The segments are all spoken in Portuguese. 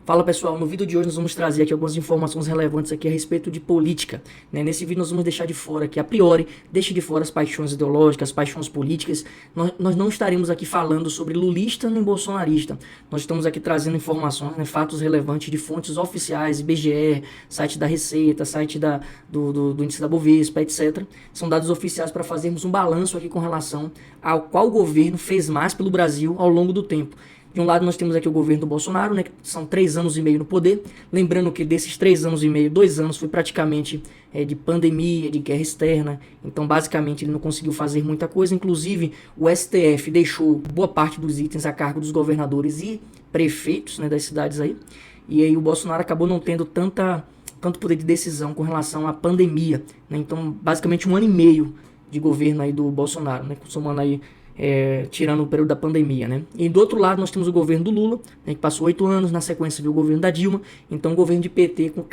Fala pessoal, no vídeo de hoje nós vamos trazer aqui algumas informações relevantes aqui a respeito de política, né? Nesse vídeo nós vamos deixar de fora aqui, a priori, deixe de fora as paixões ideológicas, as paixões políticas. Nós não estaremos aqui falando sobre lulista nem bolsonarista. Nós estamos aqui trazendo informações, né, fatos relevantes de fontes oficiais, IBGE, site da Receita, site do índice da Bovespa, etc. São dados oficiais para fazermos um balanço aqui com relação ao qual governo fez mais pelo Brasil ao longo do tempo. De um lado nós temos aqui o governo do Bolsonaro, né, que são 3 anos e meio no poder. Lembrando que desses 3 anos e meio, 2 anos foi praticamente de pandemia, de guerra externa. Então basicamente ele não conseguiu fazer muita coisa. Inclusive o STF deixou boa parte dos itens a cargo dos governadores e prefeitos, né, das cidades aí. E aí o Bolsonaro acabou não tendo tanto poder de decisão com relação à pandemia, né? Então basicamente 1 ano e meio de governo aí do Bolsonaro, né, somando aí tirando o período da pandemia, né? E do outro lado nós temos o governo do Lula, né, que passou 8 anos, na sequência veio o governo da Dilma, então o governo de PT com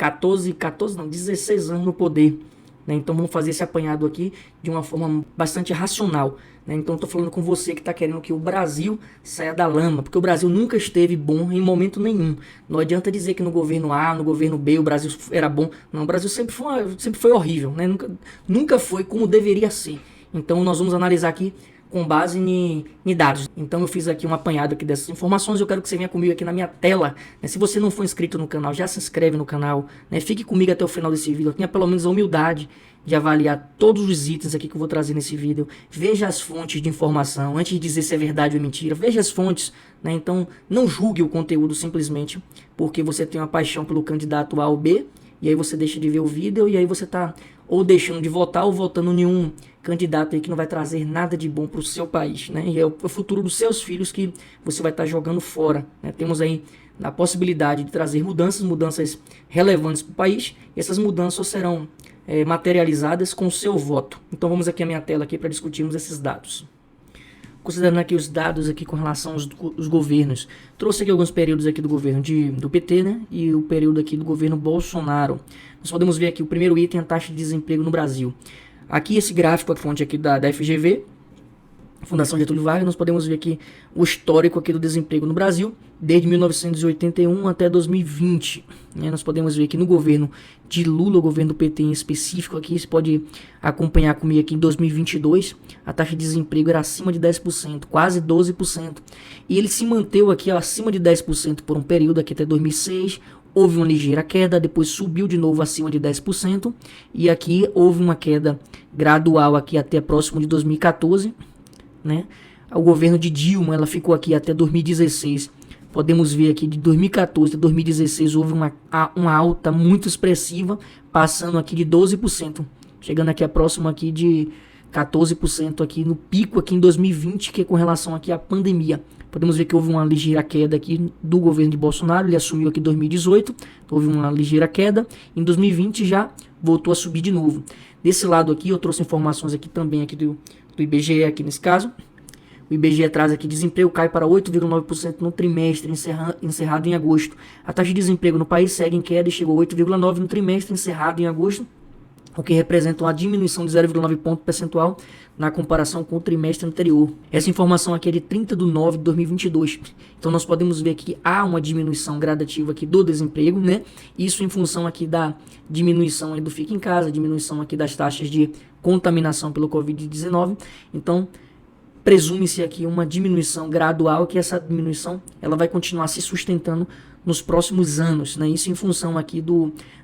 16 anos no poder, né? Então vamos fazer esse apanhado aqui de uma forma bastante racional, né? Então estou falando com você que está querendo que o Brasil saia da lama, porque o Brasil nunca esteve bom em momento nenhum. Não adianta dizer que no governo A, no governo B o Brasil era bom. Não, o Brasil sempre foi horrível, né? Nunca foi como deveria ser. Então nós vamos analisar aqui com base em dados. Então eu fiz aqui um apanhado aqui dessas informações. Eu quero que você venha comigo aqui na minha tela, né? Se você não for inscrito no canal, já se inscreve no canal, né? Fique comigo até o final desse vídeo. Tenha pelo menos a humildade de avaliar todos os itens aqui que eu vou trazer nesse vídeo. Veja as fontes de informação antes de dizer se é verdade ou mentira. Veja as fontes, né? Então não julgue o conteúdo simplesmente porque você tem uma paixão pelo candidato A ou B, e aí você deixa de ver o vídeo, e aí você tá ou deixando de votar ou votando em um candidato aí que não vai trazer nada de bom para o seu país, né? E é o futuro dos seus filhos que você vai estar jogando fora, né? Temos aí a possibilidade de trazer mudanças relevantes para o país, e essas mudanças só serão materializadas com o seu voto. Então vamos aqui à minha tela aqui para discutirmos esses dados. Considerando aqui os dados aqui com relação aos governos, trouxe aqui alguns períodos aqui do governo do PT, né, e o período aqui do governo Bolsonaro. Nós podemos ver aqui o primeiro item, a taxa de desemprego no Brasil. Aqui esse gráfico, a fonte aqui da FGV, Fundação Getúlio Vargas, nós podemos ver aqui o histórico aqui do desemprego no Brasil, desde 1981 até 2020. Né? Nós podemos ver aqui no governo de Lula, o governo do PT em específico aqui, você pode acompanhar comigo aqui em 2022, a taxa de desemprego era acima de 10%, quase 12%. E ele se manteve aqui acima de 10% por um período aqui até 2006, houve uma ligeira queda, depois subiu de novo acima de 10%, e aqui houve uma queda gradual aqui até próximo de 2014, né? O governo de Dilma, ela ficou aqui até 2016. Podemos ver aqui de 2014 a 2016 houve uma alta muito expressiva, passando aqui de 12%, chegando aqui a próximo aqui de 14% aqui no pico aqui em 2020, que é com relação aqui à pandemia. Podemos ver que houve uma ligeira queda aqui do governo de Bolsonaro, ele assumiu aqui em 2018, houve uma ligeira queda, em 2020 já voltou a subir de novo. Desse lado aqui eu trouxe informações aqui também aqui do IBGE aqui nesse caso. O IBGE traz aqui: desemprego cai para 8,9% no trimestre encerrado em agosto. A taxa de desemprego no país segue em queda e chegou a 8,9% no trimestre encerrado em agosto, o que representa uma diminuição de 0,9 ponto percentual na comparação com o trimestre anterior. Essa informação aqui é de 30 de nove de 2022. Então nós podemos ver que há uma diminuição gradativa aqui do desemprego, né? Isso em função aqui da diminuição aí do Fica em Casa, diminuição aqui das taxas de contaminação pelo Covid-19. Então presume-se aqui uma diminuição gradual, que essa diminuição ela vai continuar se sustentando nos próximos anos, né? Isso em função aqui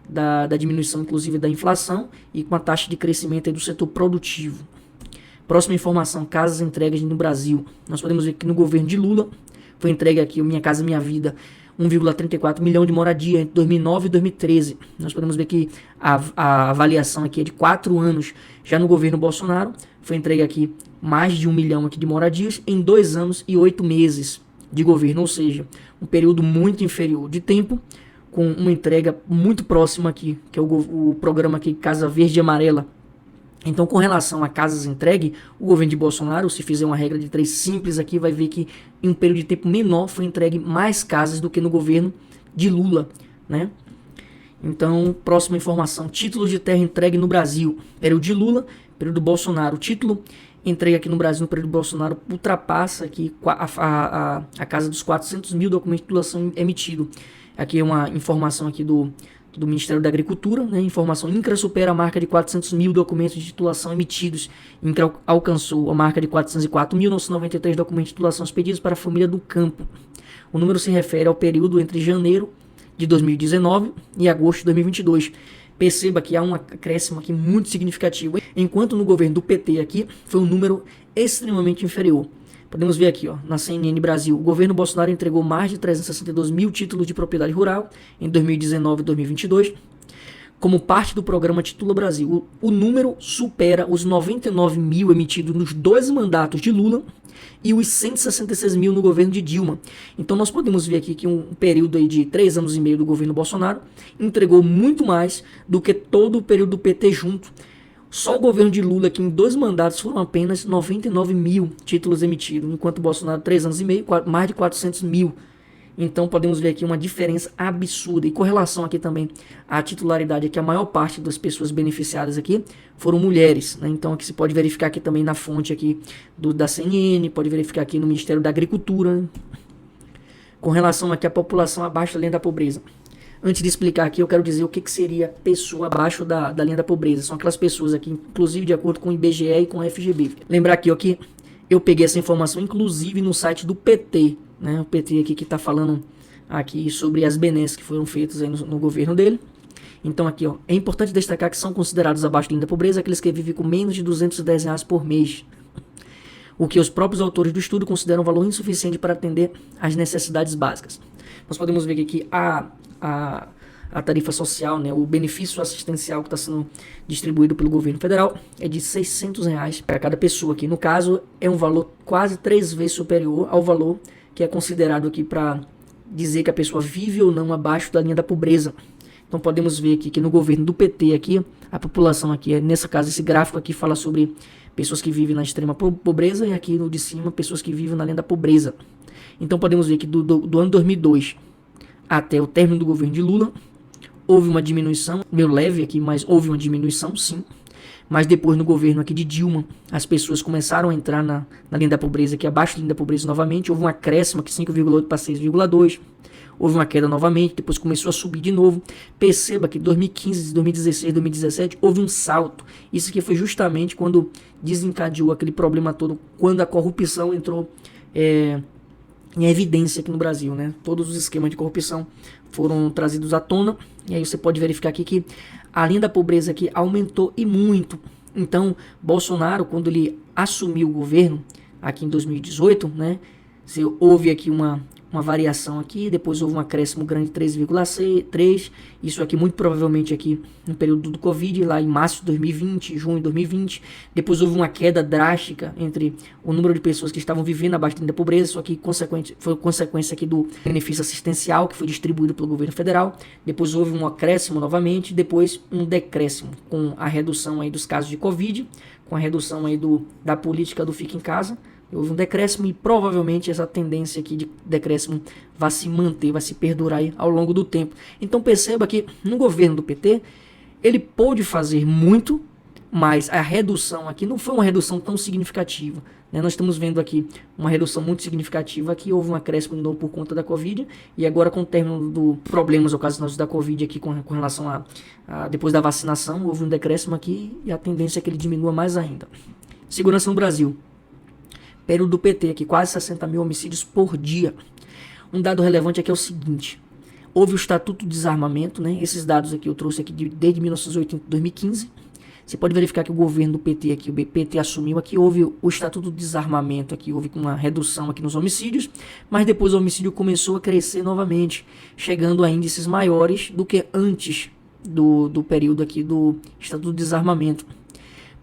da diminuição, inclusive, da inflação e com a taxa de crescimento aí do setor produtivo. Próxima informação: casas entregues no Brasil. Nós podemos ver que no governo de Lula foi entregue aqui o Minha Casa Minha Vida, 1,34 milhão de moradia entre 2009 e 2013. Nós podemos ver que a avaliação aqui é de 4 anos. Já no governo Bolsonaro foi entregue aqui mais de 1 milhão aqui de moradias em 2 anos e 8 meses de governo, ou seja, um período muito inferior de tempo, com uma entrega muito próxima aqui, que é o programa aqui Casa Verde e Amarela. Então, com relação a casas entregues, o governo de Bolsonaro, se fizer uma regra de 3 simples aqui, vai ver que em um período de tempo menor foi entregue mais casas do que no governo de Lula, né? Então, próxima informação: títulos de terra entregue no Brasil. Período de Lula, período do Bolsonaro. O título entregue aqui no Brasil no período do Bolsonaro ultrapassa aqui a casa dos 400 mil documentos de titulação emitidos. Aqui é uma informação aqui do Ministério da Agricultura, né? Informação: INCRA supera a marca de 400 mil documentos de titulação emitidos. INCRA alcançou a marca de 404.993 documentos de titulação expedidos para a família do campo. O número se refere ao período entre janeiro de 2019 e agosto de 2022. Perceba que há um acréscimo aqui muito significativo, enquanto no governo do PT aqui foi um número extremamente inferior. Podemos ver aqui, ó, na CNN Brasil, o governo Bolsonaro entregou mais de 362 mil títulos de propriedade rural em 2019 e 2022. Como parte do programa Titula Brasil, o número supera os 99 mil emitidos nos 2 mandatos de Lula e os 166 mil no governo de Dilma. Então nós podemos ver aqui que um período aí de 3 anos e meio do governo Bolsonaro entregou muito mais do que todo o período do PT junto. Só o governo de Lula, que em 2 mandatos foram apenas 99 mil títulos emitidos, enquanto o Bolsonaro, 3 anos e meio, mais de 400 mil. Então podemos ver aqui uma diferença absurda. E com relação aqui também à titularidade, que a maior parte das pessoas beneficiadas aqui foram mulheres, né? Então aqui se pode verificar aqui também na fonte aqui da CNN, pode verificar aqui no Ministério da Agricultura, né? Com relação aqui à população abaixo da linha da pobreza. Antes de explicar aqui, eu quero dizer o que seria pessoa abaixo da linha da pobreza. São aquelas pessoas aqui, inclusive de acordo com o IBGE e com a FGB. Lembrar aqui, ó, que eu peguei essa informação, inclusive, no site do PT, né? O PT aqui que está falando aqui sobre as benesses que foram feitas aí no governo dele. Então aqui, ó, é importante destacar que são considerados abaixo da linha da pobreza aqueles que vivem com menos de R$210 por mês. O que os próprios autores do estudo consideram um valor insuficiente para atender às necessidades básicas. Nós podemos ver que a tarifa social, né, o benefício assistencial que está sendo distribuído pelo governo federal é de R$600 para cada pessoa. Aqui, no caso, é um valor quase 3 vezes superior ao valor que é considerado aqui para dizer que a pessoa vive ou não abaixo da linha da pobreza. Então podemos ver aqui que no governo do PT aqui, a população aqui, nesse caso, esse gráfico aqui fala sobre pessoas que vivem na extrema pobreza, e aqui no de cima, pessoas que vivem na linha da pobreza. Então podemos ver que do ano 2002 até o término do governo de Lula, houve uma diminuição, meio leve aqui, mas houve uma diminuição, sim. Mas depois, no governo aqui de Dilma, as pessoas começaram a entrar na linha da pobreza, aqui abaixo da linha da pobreza novamente. Houve um acréscimo aqui, 5,8 para 6,2. Houve uma queda novamente, depois começou a subir de novo. Perceba que 2015, 2016, 2017 houve um salto. Isso aqui foi justamente quando desencadeou aquele problema todo, quando a corrupção entrou em evidência aqui no Brasil, né? Todos os esquemas de corrupção foram trazidos à tona. E aí você pode verificar aqui que a linha da pobreza aqui aumentou e muito. Então, Bolsonaro, quando ele assumiu o governo aqui em 2018, né? Houve aqui uma variação aqui, depois houve um acréscimo grande de 3,3, isso aqui muito provavelmente aqui no período do Covid, lá em março de 2020, junho de 2020, depois houve uma queda drástica entre o número de pessoas que estavam vivendo abaixo da linha da pobreza, isso aqui foi consequência aqui do benefício assistencial que foi distribuído pelo governo federal, depois houve um acréscimo novamente, depois um decréscimo com a redução aí dos casos de Covid, com a redução aí da política do fica em casa. Houve um decréscimo e provavelmente essa tendência aqui de decréscimo vai se manter, vai se perdurar aí ao longo do tempo. Então perceba que no governo do PT, ele pôde fazer muito, mas a redução aqui não foi uma redução tão significativa, né? Nós estamos vendo aqui uma redução muito significativa, aqui houve um acréscimo de novo por conta da Covid, e agora com o término dos problemas ocasionados da Covid aqui com relação a depois da vacinação, houve um decréscimo aqui e a tendência é que ele diminua mais ainda. Segurança no Brasil. Período do PT aqui, quase 60 mil homicídios por dia. Um dado relevante aqui é o seguinte: houve o Estatuto de Desarmamento, né? Esses dados aqui eu trouxe aqui desde 1980 e 2015. Você pode verificar que o governo do PT aqui, o PT assumiu aqui, houve o Estatuto de Desarmamento aqui, houve uma redução aqui nos homicídios, mas depois o homicídio começou a crescer novamente, chegando a índices maiores do que antes do período aqui do Estatuto de Desarmamento.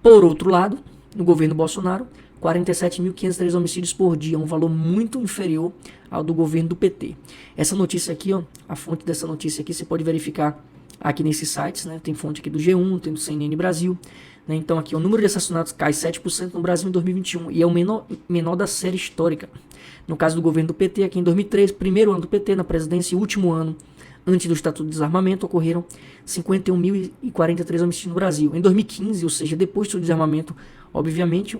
Por outro lado, no governo Bolsonaro, 47.503 homicídios por dia, um valor muito inferior ao do governo do PT. Essa notícia aqui, ó, a fonte dessa notícia aqui, você pode verificar aqui nesses sites, né? Tem fonte aqui do G1, tem do CNN Brasil, né? Então aqui o número de assassinatos cai 7% no Brasil em 2021 e é o menor da série histórica. No caso do governo do PT, aqui em 2003, primeiro ano do PT na presidência e último ano antes do Estatuto de Desarmamento, ocorreram 51.043 homicídios no Brasil. Em 2015, ou seja, depois do desarmamento, obviamente,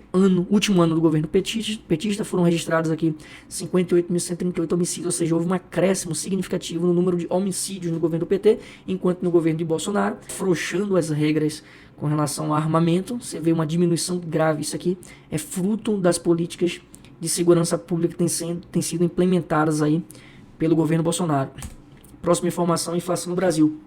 último ano do governo petista, foram registrados aqui 58.138 homicídios, ou seja, houve um acréscimo significativo no número de homicídios no governo do PT, enquanto no governo de Bolsonaro, afrouxando as regras com relação ao armamento, você vê uma diminuição grave. Isso aqui é fruto das políticas de segurança pública que têm sido implementadas aí pelo governo Bolsonaro. Próxima informação, inflação no Brasil.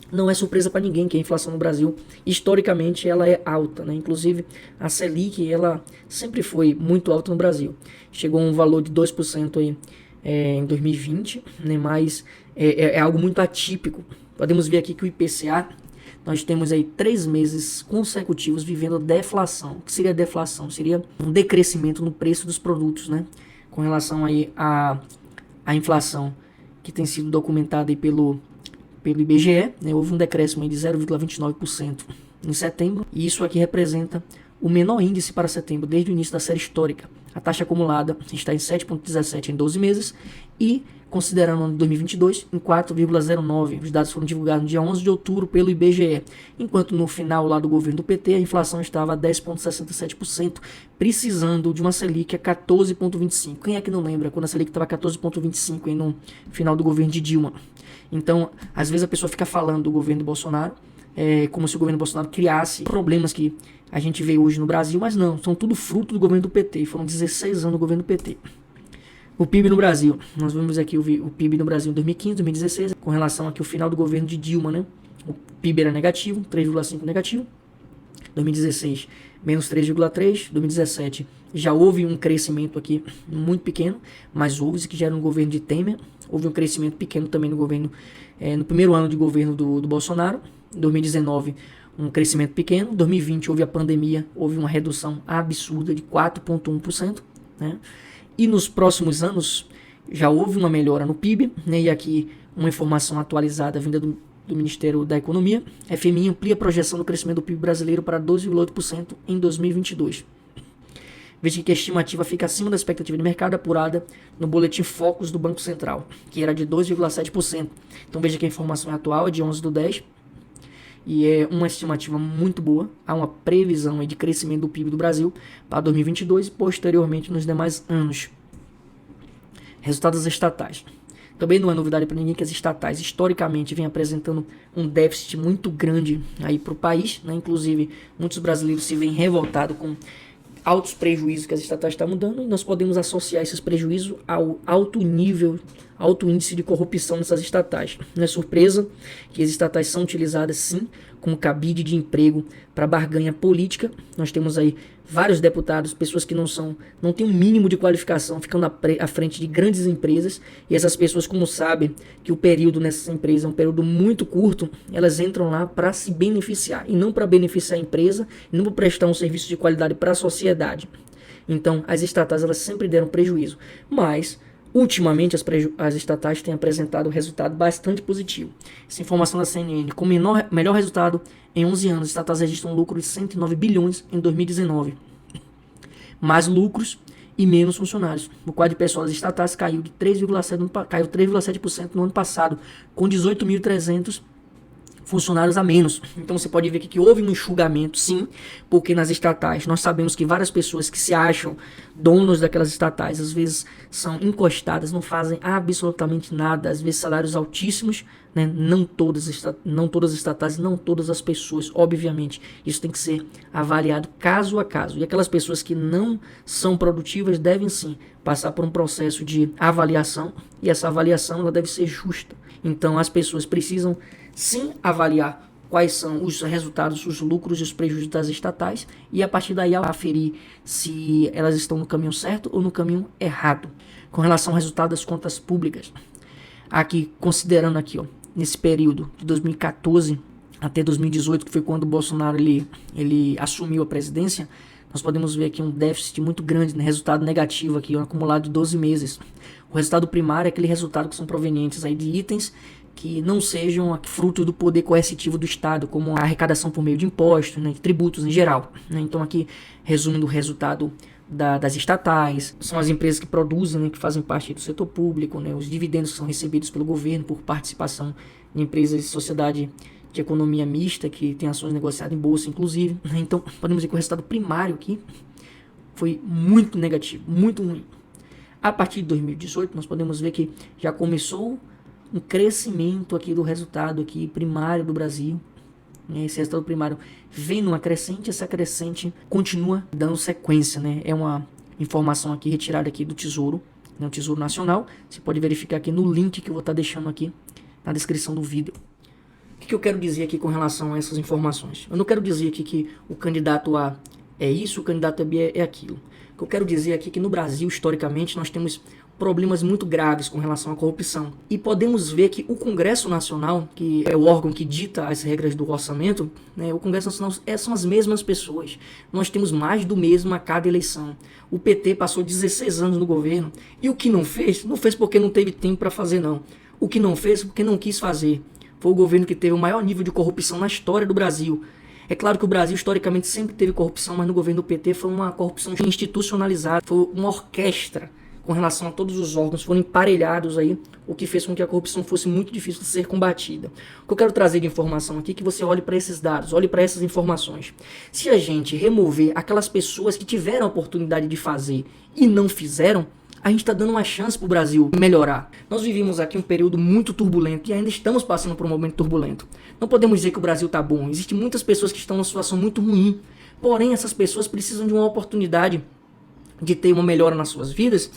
Não é surpresa para ninguém que a inflação no Brasil, historicamente, ela é alta, né? Inclusive, a Selic, ela sempre foi muito alta no Brasil. Chegou a um valor de 2% aí, em 2020, né? Mas é algo muito atípico. Podemos ver aqui que o IPCA, nós temos aí 3 meses consecutivos vivendo deflação. O que seria deflação? Seria um decrescimento no preço dos produtos, né? Com relação aí à inflação que tem sido documentada aí pelo IBGE, né? Houve um decréscimo aí de 0,29% em setembro, e isso aqui representa o menor índice para setembro desde o início da série histórica. A taxa acumulada está em 7,17 em 12 meses e, considerando o ano de 2022, em 4,09. Os dados foram divulgados no dia 11 de outubro pelo IBGE, enquanto no final lá do governo do PT a inflação estava a 10,67%, precisando de uma Selic a 14,25%. Quem é que não lembra quando a Selic estava a 14,25% no final do governo de Dilma? Então, às vezes a pessoa fica falando do governo Bolsonaro, como se o governo Bolsonaro criasse problemas que a gente vê hoje no Brasil, mas não, são tudo fruto do governo do PT, foram 16 anos do governo do PT. O PIB no Brasil, nós vemos aqui o PIB no Brasil em 2015, 2016, com relação aqui ao final do governo de Dilma, né? O PIB era negativo, 3,5 negativo, 2016 menos 3,3, 2017 já houve um crescimento aqui muito pequeno, mas houve, que já era no governo de Temer, houve um crescimento pequeno também no governo, no primeiro ano de governo do Bolsonaro, 2019 um crescimento pequeno, 2020 houve a pandemia, houve uma redução absurda de 4,1%, né? E nos próximos anos já houve uma melhora no PIB, né? E aqui uma informação atualizada vinda do Ministério da Economia. A FMI amplia a projeção do crescimento do PIB brasileiro para 12,8% em 2022. Veja que a estimativa fica acima da expectativa de mercado apurada no boletim Focus do Banco Central, que era de 2,7%. Então veja que a informação atual é de 11/10 e é uma estimativa muito boa. Há uma previsão de crescimento do PIB do Brasil para 2022 e posteriormente nos demais anos. Resultados estatais. Também não é novidade para ninguém que as estatais historicamente vêm apresentando um déficit muito grande aí para o país, né? Inclusive muitos brasileiros se veem revoltados com altos prejuízos que as estatais estão dando, e nós podemos associar esses prejuízos ao alto índice de corrupção nessas estatais. Não é surpresa que as estatais são utilizadas sim como cabide de emprego para barganha política. Nós temos aí vários deputados, pessoas que não têm um mínimo de qualificação, ficando à frente de grandes empresas, e essas pessoas, como sabem que o período nessas empresas é um período muito curto, elas entram lá para se beneficiar, e não para beneficiar a empresa, e não para prestar um serviço de qualidade para a sociedade. Então, as estatais elas sempre deram prejuízo, mas ultimamente as estatais têm apresentado um resultado bastante positivo. Essa informação da CNN, com melhor resultado em 11 anos, as estatais registram um lucro de 109 bilhões em 2019. Mais lucros e menos funcionários. O quadro de pessoal das estatais caiu 3,7% no ano passado, com 18.300 funcionários a menos. Então você pode ver que houve um enxugamento, sim, porque nas estatais nós sabemos que várias pessoas que se acham donos daquelas estatais às vezes são encostadas, não fazem absolutamente nada, às vezes salários altíssimos, né? Não todas as estatais, não todas as pessoas, obviamente, isso tem que ser avaliado caso a caso, e aquelas pessoas que não são produtivas devem sim passar por um processo de avaliação, e essa avaliação ela deve ser justa. Então as pessoas precisam sim avaliar quais são os resultados, os lucros e os prejuízos das estatais, e a partir daí aferir se elas estão no caminho certo ou no caminho errado. Com relação ao resultado das contas públicas, aqui considerando aqui, nesse período de 2014 até 2018, que foi quando o Bolsonaro ele assumiu a presidência, nós podemos ver aqui um déficit muito grande, né? Resultado negativo aqui, acumulado de 12 meses. O resultado primário é aquele resultado que são provenientes aí de itens que não sejam fruto do poder coercitivo do Estado, como a arrecadação por meio de impostos, né, de tributos em geral, né? Então aqui, resumindo o resultado das estatais, são as empresas que produzem, né, que fazem parte do setor público, né, os dividendos que são recebidos pelo governo por participação em empresas de sociedade de economia mista, que tem ações negociadas em bolsa, inclusive. Então, podemos dizer que o resultado primário aqui foi muito negativo, muito ruim. A partir de 2018, nós podemos ver que já começou um crescimento aqui do resultado aqui primário do Brasil. Esse resultado primário vem numa crescente, essa crescente continua dando sequência, né? É uma informação aqui retirada aqui do Tesouro, né? O Tesouro Nacional. Você pode verificar aqui no link que eu vou estar deixando aqui na descrição do vídeo. O que eu quero dizer aqui com relação a essas informações? Eu não quero dizer aqui que o candidato A é isso, o candidato B é aquilo. O que eu quero dizer aqui é que no Brasil, historicamente, nós temos problemas muito graves com relação à corrupção. E podemos ver que o Congresso Nacional, que é o órgão que dita as regras do orçamento, né, o Congresso Nacional são as mesmas pessoas. Nós temos mais do mesmo a cada eleição. O PT passou 16 anos no governo e o que não fez porque não teve tempo para fazer, não. O que não fez porque não quis fazer. Foi o governo que teve o maior nível de corrupção na história do Brasil. É claro que o Brasil historicamente sempre teve corrupção, mas no governo do PT foi uma corrupção institucionalizada, foi uma orquestra com relação a todos os órgãos, foram emparelhados aí, o que fez com que a corrupção fosse muito difícil de ser combatida. O que eu quero trazer de informação aqui é que você olhe para esses dados, olhe para essas informações. Se a gente remover aquelas pessoas que tiveram a oportunidade de fazer e não fizeram, a gente está dando uma chance para o Brasil melhorar. Nós vivemos aqui um período muito turbulento e ainda estamos passando por um momento turbulento. Não podemos dizer que o Brasil está bom. Existem muitas pessoas que estão numa situação muito ruim. Porém, essas pessoas precisam de uma oportunidade de ter uma melhora nas suas vidas,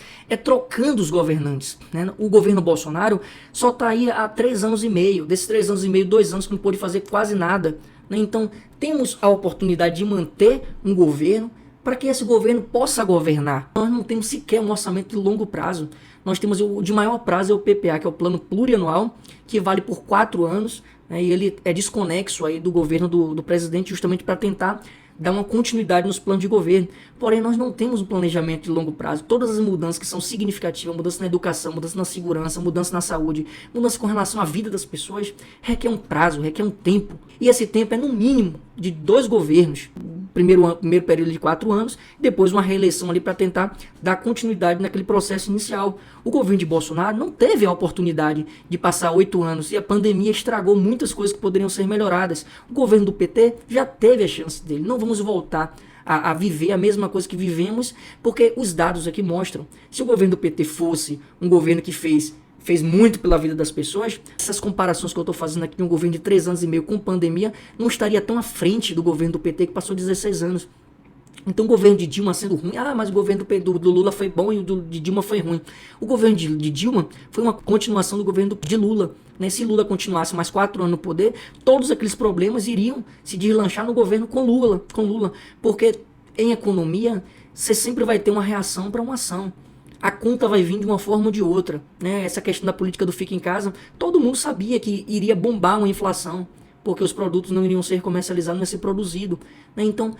trocando os governantes, né? O governo Bolsonaro só está aí há 3 anos e meio. Desses 3 anos e meio, 2 anos que não pôde fazer quase nada, né? Então, temos a oportunidade de manter um governo para que esse governo possa governar. Nós não temos sequer um orçamento de longo prazo. Nós temos o de maior prazo, é o PPA, que é o Plano Plurianual, que vale por 4 anos, né, e ele é desconexo aí do governo do presidente justamente para tentar dar uma continuidade nos planos de governo. Porém, nós não temos um planejamento de longo prazo. Todas as mudanças que são significativas, mudança na educação, mudança na segurança, mudança na saúde, mudança com relação à vida das pessoas, requer um prazo, requer um tempo. E esse tempo é no mínimo de 2 governos. Primeiro período de 4 anos, depois uma reeleição ali para tentar dar continuidade naquele processo inicial. O governo de Bolsonaro não teve a oportunidade de passar 8 anos e a pandemia estragou muitas coisas que poderiam ser melhoradas. O governo do PT já teve a chance dele. Não vamos voltar a viver a mesma coisa que vivemos, porque os dados aqui mostram. Se o governo do PT fosse um governo que fez muito pela vida das pessoas, essas comparações que eu estou fazendo aqui de um governo de 3 anos e meio com pandemia não estaria tão à frente do governo do PT que passou 16 anos. Então o governo de Dilma sendo ruim, mas o governo do Lula foi bom e o de Dilma foi ruim. O governo de Dilma foi uma continuação do governo de Lula. Né? Se Lula continuasse mais 4 anos no poder, todos aqueles problemas iriam se deslanchar no governo com Lula. Porque em economia, você sempre vai ter uma reação para uma ação. A conta vai vir de uma forma ou de outra, né? Essa questão da política do fica em casa, todo mundo sabia que iria bombar uma inflação, porque os produtos não iriam ser comercializados, não ia ser produzido, né? Então,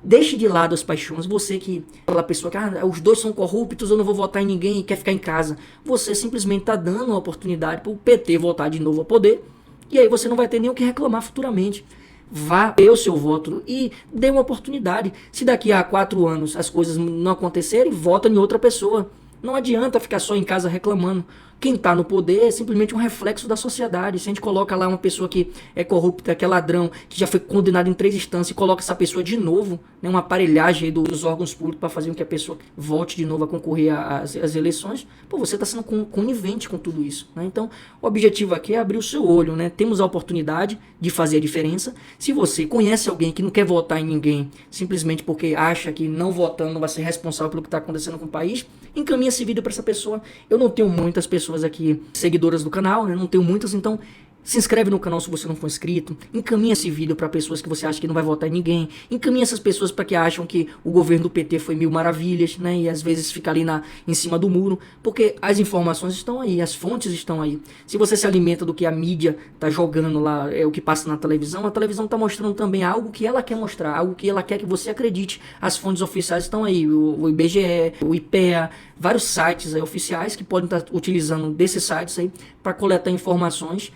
deixe de lado as paixões. Você que, aquela pessoa que os dois são corruptos, eu não vou votar em ninguém e quer ficar em casa. Você simplesmente está dando uma oportunidade para o PT voltar de novo ao poder, e aí você não vai ter nem o que reclamar futuramente. Vá ter o seu voto e dê uma oportunidade. Se daqui a 4 anos as coisas não acontecerem, vota em outra pessoa. Não adianta ficar só em casa reclamando. Quem está no poder é simplesmente um reflexo da sociedade. Se a gente coloca lá uma pessoa que é corrupta, que é ladrão, que já foi condenado em 3 instâncias e coloca essa pessoa de novo, né, uma aparelhagem aí dos órgãos públicos para fazer com que a pessoa volte de novo a concorrer às eleições, você está sendo conivente com tudo isso. Né? Então, o objetivo aqui é abrir o seu olho. Né? Temos a oportunidade de fazer a diferença. Se você conhece alguém que não quer votar em ninguém, simplesmente porque acha que não votando não vai ser responsável pelo que está acontecendo com o país, encaminha esse vídeo para essa pessoa. Eu não tenho muitas pessoas aqui seguidoras do canal, né? Não tenho muitas, então se inscreve no canal se você não for inscrito, encaminha esse vídeo para pessoas que você acha que não vai votar em ninguém, encaminha essas pessoas para que acham que o governo do PT foi 1000 maravilhas, né? E às vezes fica ali em cima do muro, porque as informações estão aí, as fontes estão aí. Se você se alimenta do que a mídia tá jogando lá, é o que passa na televisão, a televisão tá mostrando também algo que ela quer mostrar, algo que ela quer que você acredite. As fontes oficiais estão aí, o IBGE, o IPEA, vários sites aí oficiais que podem estar utilizando desses sites aí para coletar informações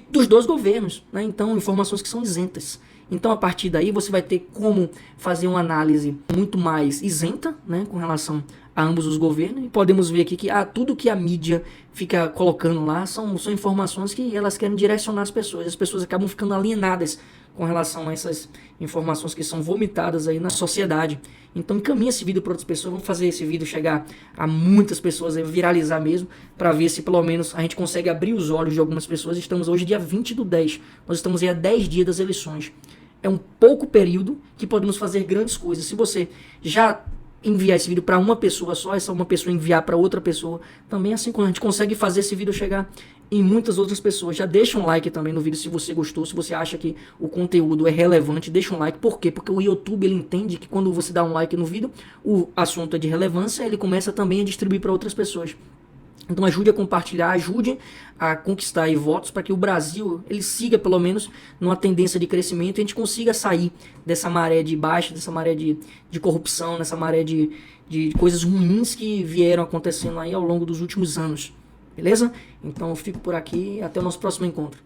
dos dois governos, né? Então, informações que são isentas. Então, a partir daí, você vai ter como fazer uma análise muito mais isenta, né, com relação a ambos os governos. E podemos ver aqui que tudo que a mídia fica colocando lá são informações que elas querem direcionar as pessoas. As pessoas acabam ficando alienadas com relação a essas informações que são vomitadas aí na sociedade. Então encaminha esse vídeo para outras pessoas, vamos fazer esse vídeo chegar a muitas pessoas, viralizar mesmo, para ver se pelo menos a gente consegue abrir os olhos de algumas pessoas. Estamos hoje dia 20/10, nós estamos aí a 10 dias das eleições. É um pouco período que podemos fazer grandes coisas. Se você já enviar esse vídeo para uma pessoa só, essa uma pessoa enviar para outra pessoa, também assim quando a gente consegue fazer esse vídeo chegar em muitas outras pessoas. Já deixa um like também no vídeo se você gostou, se você acha que o conteúdo é relevante, deixa um like. Por quê? Porque o YouTube ele entende que quando você dá um like no vídeo, o assunto é de relevância, ele começa também a distribuir para outras pessoas. Então ajude a compartilhar, ajude a conquistar aí votos para que o Brasil ele siga pelo menos numa tendência de crescimento e a gente consiga sair dessa maré de baixa, dessa maré de corrupção, nessa maré de coisas ruins que vieram acontecendo aí ao longo dos últimos anos. Beleza? Então eu fico por aqui, até o nosso próximo encontro.